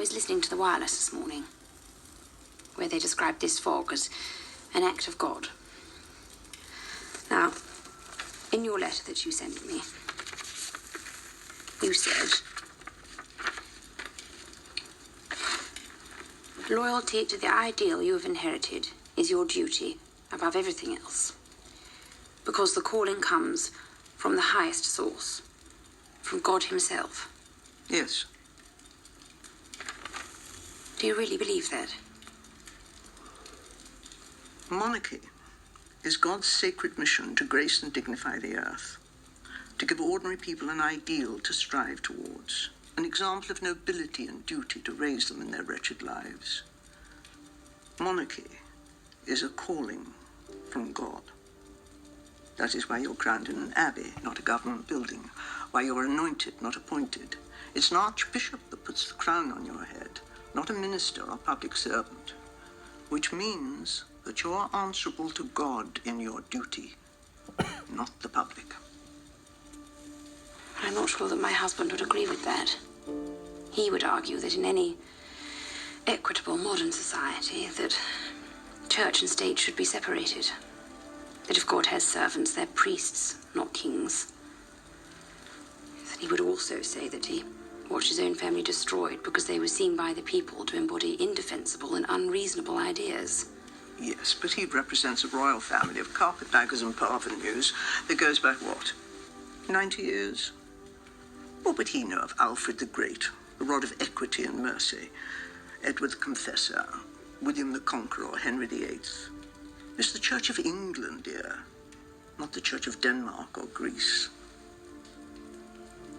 was listening to the wireless this morning, where they described this fog as an act of God. Now, in your letter that you sent me, you said, loyalty to the ideal you have inherited is your duty above everything else, because the calling comes from the highest source, from God himself. Yes. Do you really believe that? Monarchy is God's sacred mission to grace and dignify the earth, to give ordinary people an ideal to strive towards, an example of nobility and duty to raise them in their wretched lives. Monarchy is a calling from God. That is why you're crowned in an abbey, not a government building, why you're anointed, not appointed. It's an archbishop that puts the crown on your head, not a minister or public servant, which means that you're answerable to God in your duty, not the public. I'm not sure that my husband would agree with that. He would argue that in any equitable modern society, that church and state should be separated. That if God has servants, they're priests, not kings. That he would also say that he watched his own family destroyed because they were seen by the people to embody indefensible and unreasonable ideas. Yes, but he represents a royal family of carpetbaggers and parvenus that goes back, what, 90 years? What would he know of Alfred the Great, the rod of equity and mercy, Edward the Confessor, William the Conqueror, Henry VIII? It's the Church of England, dear, not the Church of Denmark or Greece.